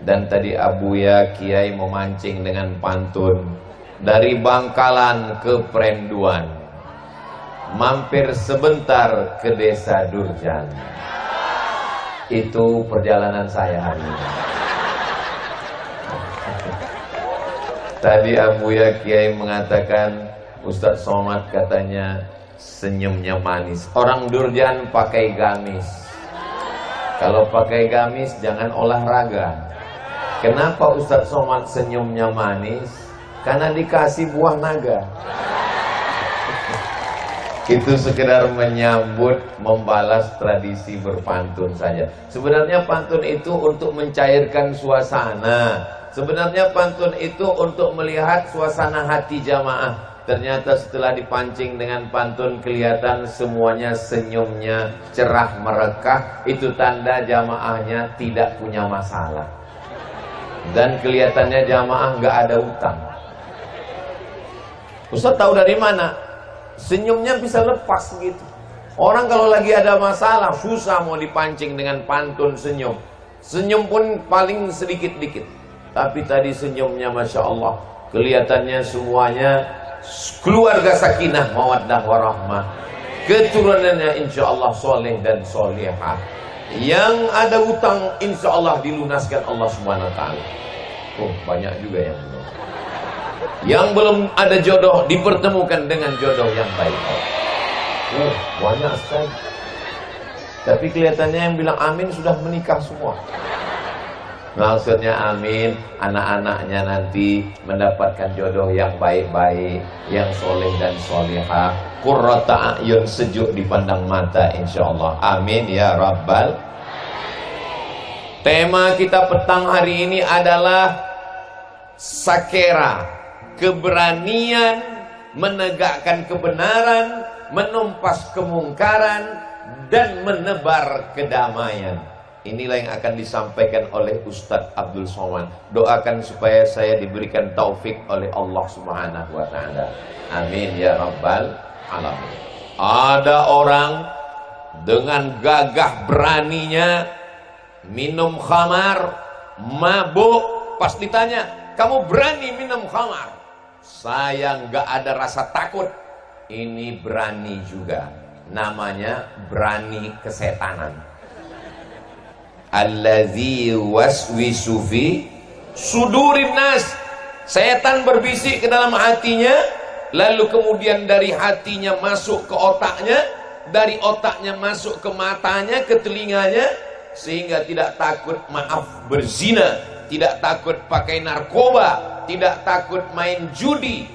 Dan tadi Abuya Kiai memancing dengan pantun, dari Bangkalan ke Prenduan, mampir sebentar ke desa Durjan. Itu perjalanan saya hari ini. Tadi Abuya Kiai mengatakan, Ustadz Somad katanya senyumnya manis. Orang Durjan pakai gamis. Kalau pakai gamis jangan olahraga. Kenapa Ustadz Somad senyumnya manis? Karena dikasih buah naga. Itu sekedar menyambut, membalas tradisi berpantun saja. Sebenarnya pantun itu untuk mencairkan suasana. Sebenarnya pantun itu untuk melihat suasana hati jamaah. Ternyata setelah dipancing dengan pantun, kelihatan semuanya senyumnya cerah merekah. Itu tanda jamaahnya tidak punya masalah. Dan kelihatannya jamaah nggak ada utang. Ustaz tahu dari mana? Senyumnya bisa lepas gitu. Orang kalau lagi ada masalah susah mau dipancing dengan pantun senyum. Senyum pun paling sedikit-dikit. Tapi tadi senyumnya Masya Allah, kelihatannya semuanya keluarga sakinah, mawaddah warahmah. Keturunannya insya Allah soleh dan solehah. Yang ada utang insya Allah dilunaskan Allah Subhanahu wa ta'ala. Oh banyak juga yang belum. Yang belum ada jodoh dipertemukan dengan jodoh yang baik. Oh banyak sekali. Tapi kelihatannya yang bilang amin sudah menikah semua. Maksudnya amin, anak-anaknya nanti mendapatkan jodoh yang baik-baik, yang soleh dan solehah. Qurrata a'yun, sejuk dipandang mata insyaallah. Amin ya rabbal. Tema kita petang hari ini adalah sakera, keberanian menegakkan kebenaran, menumpas kemungkaran dan menebar kedamaian. Inilah yang akan disampaikan oleh Ustadz Abdul Somad. Doakan supaya saya diberikan taufik oleh Allah Subhanahu wa ta'ala. Amin ya rabbal alamin. Ada orang dengan gagah beraninya minum khamar, mabuk. Pas ditanya, kamu berani minum khamar? Saya nggak ada rasa takut. Ini berani juga. Namanya berani kesetanan. Allazi waswisu fi sudurin nas. Setan berbisik ke dalam hatinya, lalu kemudian dari hatinya masuk ke otaknya, dari otaknya masuk ke matanya, ke telinganya, sehingga tidak takut maaf berzina, tidak takut pakai narkoba, tidak takut main judi.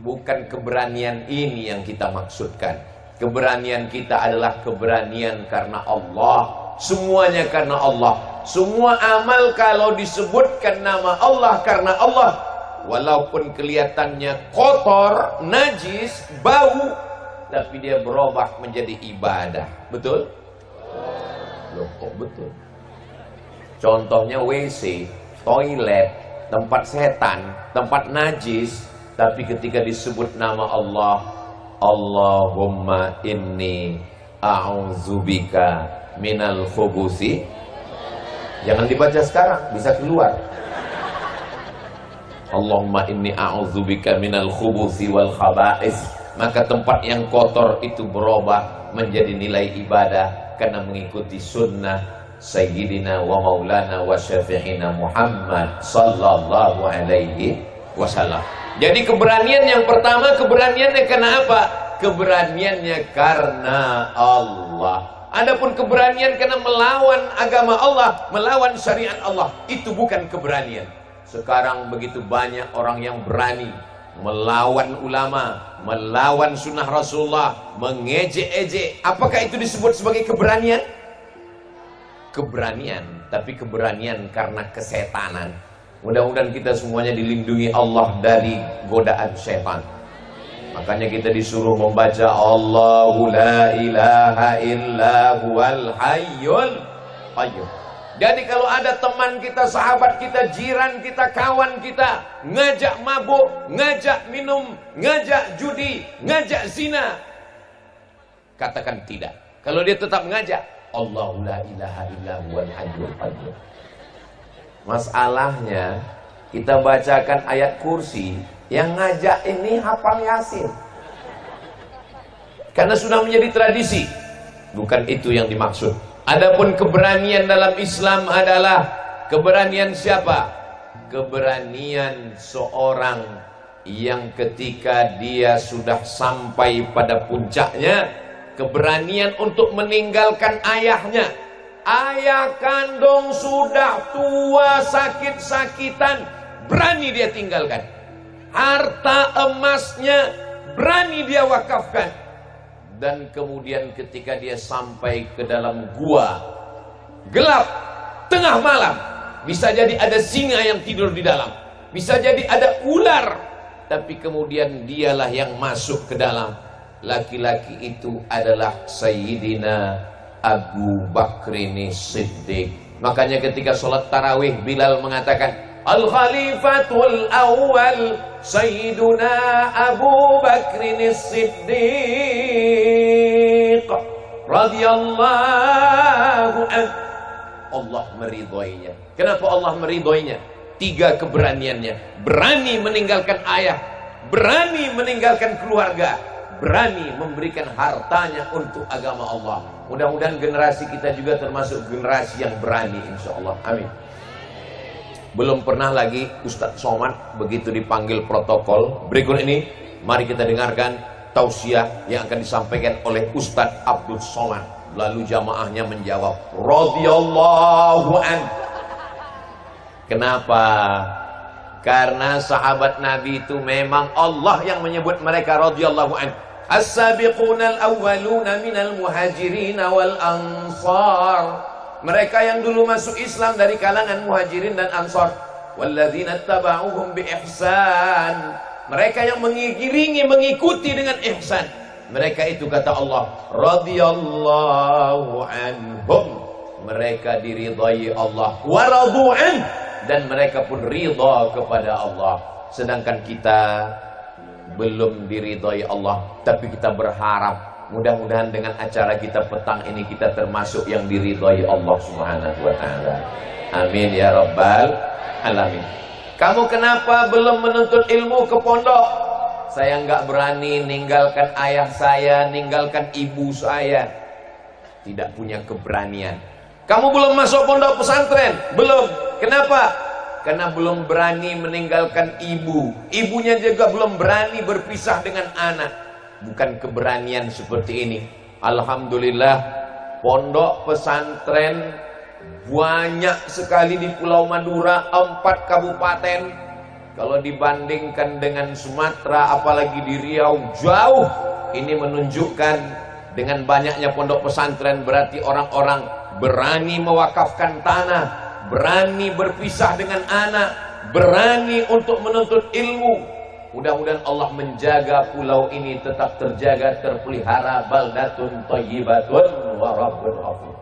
Bukan keberanian ini yang kita maksudkan. Keberanian kita adalah keberanian karena Allah. Semuanya karena Allah. Semua amal kalau disebutkan nama Allah, karena Allah, walaupun kelihatannya kotor, najis, bau, tapi dia berubah menjadi ibadah. Betul? Loh, kok betul? Contohnya WC, toilet, tempat setan, tempat najis, tapi ketika disebut nama Allah, Allahumma inni a'udzubika minal khubusi. Jangan dibaca sekarang, bisa keluar. Allahumma inni a'udzubika minal khubusi wal khaba'is. Maka tempat yang kotor itu berubah menjadi nilai ibadah karena mengikuti sunnah Sayyidina wa maulana wa syafi'ina Muhammad sallallahu alaihi wasallam. Jadi keberanian yang pertama, keberaniannya karena apa? Keberaniannya karena Allah. Adapun keberanian karena melawan agama Allah, melawan syariat Allah, itu bukan keberanian. Sekarang begitu banyak orang yang berani melawan ulama, melawan sunnah Rasulullah, mengejek-ejek. Apakah itu disebut sebagai keberanian? Keberanian, tapi keberanian karena kesetanan. Mudah-mudahan kita semuanya dilindungi Allah dari godaan setan. Makanya kita disuruh membaca Allahu la ilaha illa huwal hayyul qayyum. Jadi kalau ada teman kita, sahabat kita, jiran kita, kawan kita ngajak mabuk, ngajak minum, ngajak judi, ngajak zina, katakan tidak. Kalau dia tetap ngajak, Allahu la ilaha illa huwal hayyul qayyum. Masalahnya kita bacakan ayat kursi, yang ngajak ini hafal Yasin. Karena sudah menjadi tradisi. Bukan itu yang dimaksud. Adapun keberanian dalam Islam adalah keberanian siapa? Keberanian seorang yang ketika dia sudah sampai pada puncaknya, keberanian untuk meninggalkan ayahnya. Ayah kandung sudah tua, sakit-sakitan, berani dia tinggalkan. Harta emasnya berani dia wakafkan. Dan kemudian ketika dia sampai ke dalam gua gelap, tengah malam, bisa jadi ada singa yang tidur di dalam, bisa jadi ada ular, tapi kemudian dialah yang masuk ke dalam. Laki-laki itu adalah Sayyidina Abu Bakrin Siddiq. Makanya ketika sholat tarawih, Bilal mengatakan, Al-Khalifatul Awwal Sayyiduna Abu Bakrin Siddiq radhiyallahu anhu. Allah meridhoinya. Kenapa Allah meridhoinya? 3 keberaniannya. Berani meninggalkan ayah, berani meninggalkan keluarga, berani memberikan hartanya untuk agama Allah. Mudah-mudahan generasi kita juga termasuk generasi yang berani, insya Allah. Amin. Belum pernah lagi Ustadz Somad begitu dipanggil protokol. Berikut ini mari kita dengarkan tausiah yang akan disampaikan oleh Ustadz Abdul Somad. Lalu jamaahnya menjawab radhiyallahu an. Kenapa? Karena sahabat Nabi itu memang Allah yang menyebut mereka radhiyallahu an. As-sabiqunal awwaluna minal muhajirin wal ansar. Mereka yang dulu masuk Islam dari kalangan muhajirin dan ansar. Walladzina taba'uhum bi ihsan. Mereka yang mengiringi, mengikuti dengan ihsan. Mereka itu kata Allah radhiyallahu anhum. Mereka diridhai Allah wa radu'an, dan mereka pun ridha kepada Allah. Sedangkan kita belum diridhai Allah, tapi kita berharap mudah-mudahan dengan acara kita petang ini kita termasuk yang diridhai Allah Subhanahu wa taala. Amin ya rabbal alamin. Kamu kenapa belum menuntut ilmu ke pondok? Saya nggak berani ninggalkan ayah saya, ninggalkan ibu saya. Tidak punya keberanian. Kamu belum masuk pondok pesantren? Belum. Kenapa? Karena belum berani meninggalkan ibu. Ibunya juga belum berani berpisah dengan anak. Bukan keberanian seperti ini. Alhamdulillah, pondok pesantren banyak sekali di Pulau Madura, 4 kabupaten. Kalau dibandingkan dengan Sumatera, apalagi di Riau, jauh. Ini menunjukkan dengan banyaknya pondok pesantren berarti orang-orang berani mewakafkan tanah, berani berpisah dengan anak, berani untuk menuntut ilmu. Mudah-mudahan Allah menjaga pulau ini tetap terjaga, terpelihara. Baldatun thayyibatun wa rabbun ghafur.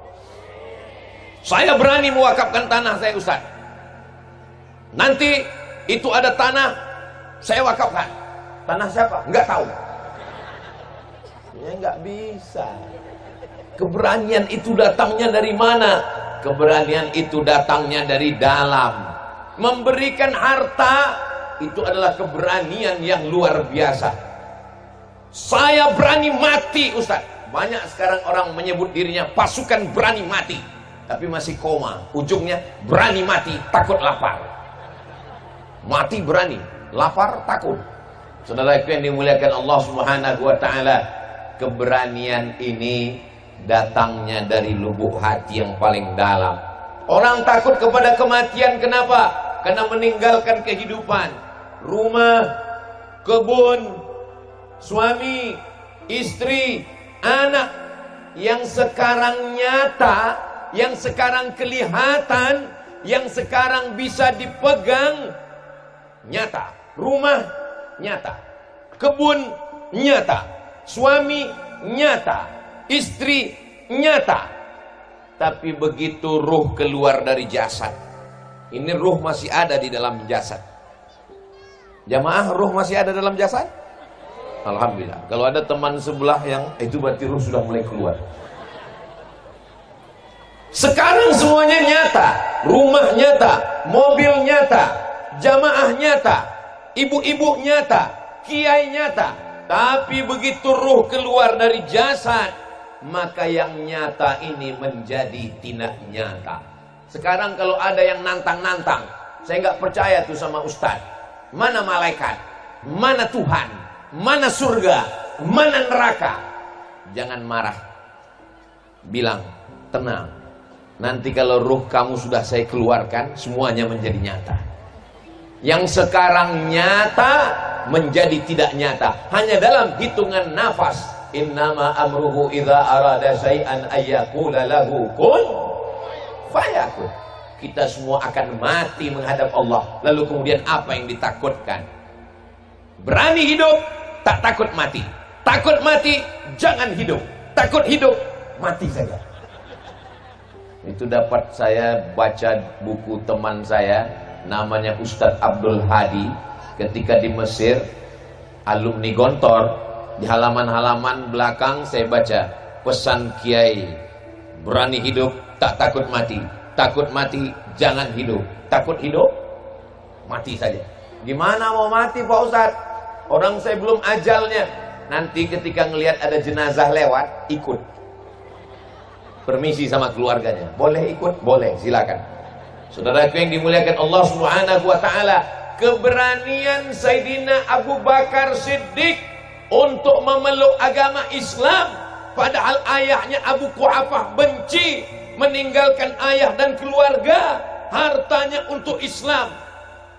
Saya berani mewakafkan tanah saya, Ustaz. Nanti itu ada tanah saya wakafkan. Tanah siapa? Enggak tahu. Ya enggak bisa. Keberanian itu datangnya dari mana? Keberanian itu datangnya dari dalam. Memberikan harta itu adalah keberanian yang luar biasa. Saya berani mati, Ustaz. Banyak sekarang orang menyebut dirinya pasukan berani mati, tapi masih koma. Ujungnya berani mati, takut lapar. Mati berani, lapar takut. Saudaraku yang dimuliakan Allah Subhanahu wa taala, keberanian ini datangnya dari lubuk hati yang paling dalam. Orang takut kepada kematian, kenapa? Karena meninggalkan kehidupan. Rumah, kebun, suami, istri, anak yang sekarang nyata, yang sekarang kelihatan, yang sekarang bisa dipegang, nyata. Rumah nyata, kebun nyata, suami nyata, istri nyata. Tapi begitu ruh keluar dari jasad, ini ruh masih ada di dalam jasad. Jamaah, ruh masih ada dalam jasad? Alhamdulillah. Kalau ada teman sebelah yang itu berarti ruh sudah mulai keluar. Sekarang semuanya nyata. Rumah nyata, mobil nyata, jamaah nyata, ibu-ibu nyata, kiai nyata. Tapi begitu ruh keluar dari jasad, maka yang nyata ini menjadi tidak nyata. Sekarang kalau ada yang nantang-nantang, saya nggak percaya tuh sama ustaz. Mana malaikat, mana Tuhan, mana surga, mana neraka. Jangan marah. Bilang, tenang. Nanti kalau ruh kamu sudah saya keluarkan, semuanya menjadi nyata. Yang sekarang nyata menjadi tidak nyata, hanya dalam hitungan nafas. Innama amruhu idza arada syai'an ayyaqula lahu kun fayakun. Kita semua akan mati menghadap Allah. Lalu kemudian apa yang ditakutkan? Berani hidup, tak takut mati. Takut mati, jangan hidup. Takut hidup, mati saja. Itu dapat saya baca buku teman saya, namanya Ustadz Abdul Hadi. Ketika di Mesir, alumni Gontor, di halaman-halaman belakang saya baca pesan Kiai, berani hidup, tak takut mati. Takut mati, jangan hidup. Takut hidup, mati saja. Gimana mau mati Pak Ustadz? Orang saya belum ajalnya. Nanti ketika ngelihat ada jenazah lewat, ikut. Permisi sama keluarganya. Boleh ikut? Boleh, silakan. Saudaraku yang dimuliakan Allah Subhanahu wa taala, keberanian Sayyidina Abu Bakar Siddiq untuk memeluk agama Islam, padahal ayahnya Abu Quhafah benci, meninggalkan ayah dan keluarga, hartanya untuk Islam.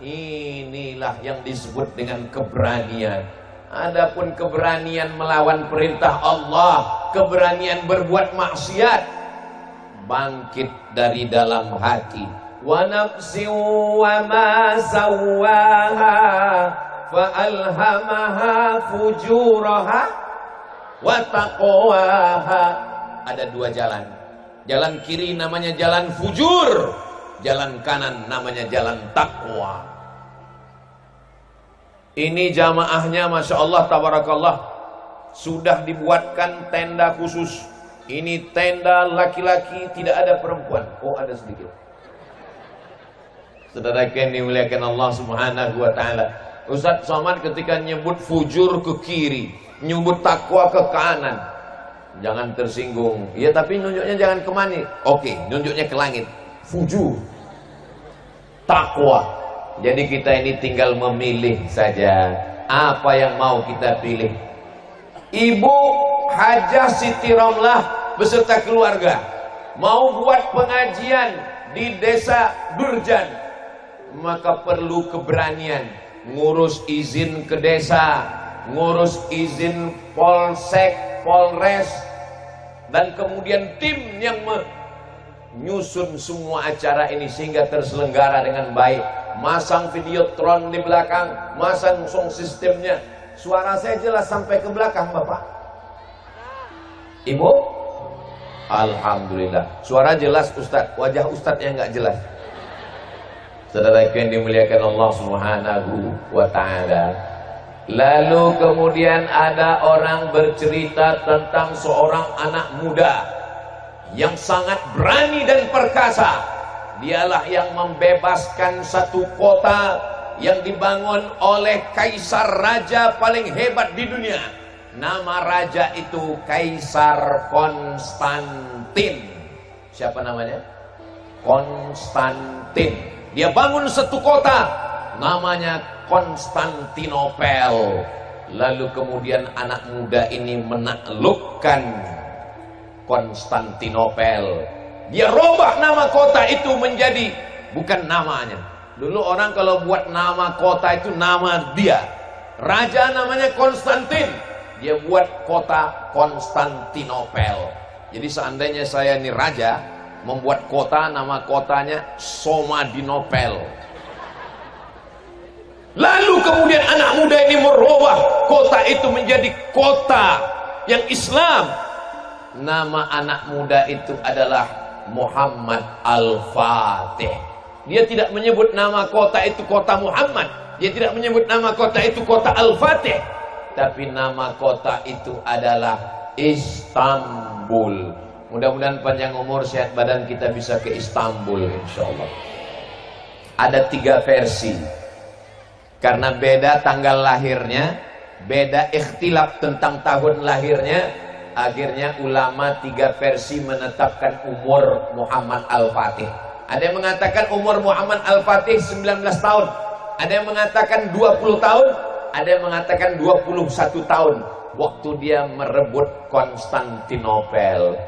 Inilah yang disebut dengan keberanian. Adapun keberanian melawan perintah Allah, keberanian berbuat maksiat, bangkit dari dalam hati. Wa nafsin wa ma sawwaha fa alhamaha fujuraha wa taqwaha. Ada dua jalan. Jalan kiri namanya jalan fujur, jalan kanan namanya jalan takwa. Ini jamaahnya Masya Allah tabarakallah, sudah dibuatkan tenda khusus. Ini tenda laki-laki, tidak ada perempuan. Oh, ada sedikit. Saudara yang dimuliakan Allah Subhanahu wa taala, Ustaz Somad ketika nyebut fujur ke kiri, nyebut takwa ke kanan, jangan tersinggung. Ya tapi nunjuknya jangan ke mana? Oke, nunjuknya ke langit. Fujur, takwa. Jadi kita ini tinggal memilih saja apa yang mau kita pilih. Ibu Hajah Siti Romlah beserta keluarga mau buat pengajian di desa Durjan, maka perlu keberanian ngurus izin ke desa, ngurus izin polsek, polres, dan kemudian tim yang menyusun semua acara ini sehingga terselenggara dengan baik. Masang videotron di belakang, masang sound sistemnya. Suara saya jelas sampai ke belakang Bapak Ibu? Alhamdulillah. Suara jelas Ustaz, wajah Ustaz yang nggak jelas. Saudara yang dimuliakan Allah Subhanahu wa taala. Lalu kemudian ada orang bercerita tentang seorang anak muda yang sangat berani dan perkasa. Dialah yang membebaskan satu kota yang dibangun oleh kaisar raja paling hebat di dunia. Nama raja itu Kaisar Konstantin. Siapa namanya? Konstantin. Dia bangun satu kota namanya Konstantinopel. Lalu kemudian anak muda ini menaklukkan Konstantinopel. Dia robah nama kota itu menjadi bukan namanya. Dulu orang kalau buat nama kota itu nama dia. Raja namanya Konstantin, dia buat kota Konstantinopel. Jadi seandainya saya ini raja, membuat kota, nama kotanya Somadinopel. Lalu kemudian anak muda ini merubah kota itu menjadi kota yang Islam. Nama anak muda itu adalah Muhammad Al-Fatih. Dia tidak menyebut nama kota itu kota Muhammad, dia tidak menyebut nama kota itu kota Al-Fatih, tapi nama kota itu adalah Istanbul. Mudah-mudahan panjang umur, sehat badan, kita bisa ke Istanbul insyaallah. Ada 3 versi. Karena beda tanggal lahirnya, beda ikhtilaf tentang tahun lahirnya, akhirnya ulama 3 versi menetapkan umur Muhammad Al-Fatih. Ada yang mengatakan umur Muhammad Al-Fatih 19 tahun, ada yang mengatakan 20 tahun, ada yang mengatakan 21 tahun waktu dia merebut Konstantinopel.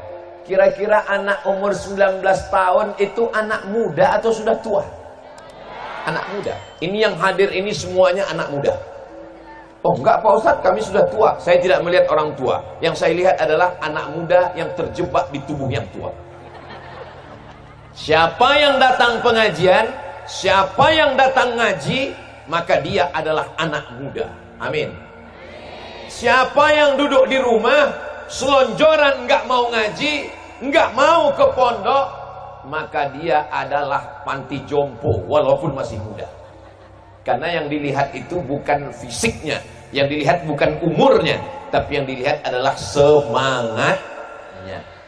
Kira-kira anak umur 19 tahun itu anak muda atau sudah tua? Anak muda. Ini yang hadir ini semuanya anak muda. Oh enggak Pak Ustadz, kami sudah tua. Saya tidak melihat orang tua. Yang saya lihat adalah anak muda yang terjebak di tubuh yang tua. Siapa yang datang pengajian, siapa yang datang ngaji, maka dia adalah anak muda. Amin. Siapa yang duduk di rumah, selonjoran enggak mau ngaji, enggak mau ke pondok, maka dia adalah panti jompo walaupun masih muda. Karena yang dilihat itu bukan fisiknya, yang dilihat bukan umurnya, tapi yang dilihat adalah semangatnya.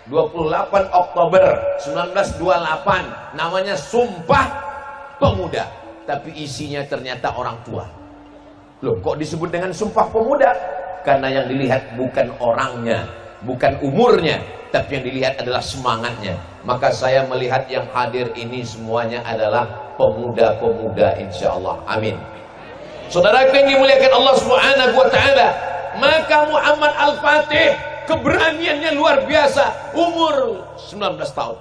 28 Oktober 1928 namanya Sumpah Pemuda, tapi isinya ternyata orang tua. Loh, kok disebut dengan Sumpah Pemuda? Karena yang dilihat bukan orangnya, bukan umurnya, tapi yang dilihat adalah semangatnya. Maka saya melihat yang hadir ini semuanya adalah pemuda-pemuda insyaallah. Amin. Saudaraku yang dimuliakan Allah Subhanahu wa taala, maka Muhammad Al-Fatih keberaniannya luar biasa, umur 19 tahun.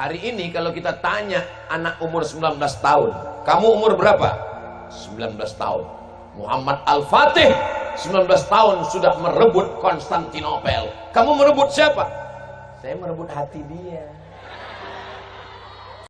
Hari ini kalau kita tanya anak umur 19 tahun, kamu umur berapa? 19 tahun. Muhammad Al-Fatih 19 tahun sudah merebut Konstantinopel. Kamu merebut siapa? Saya merebut hati dia.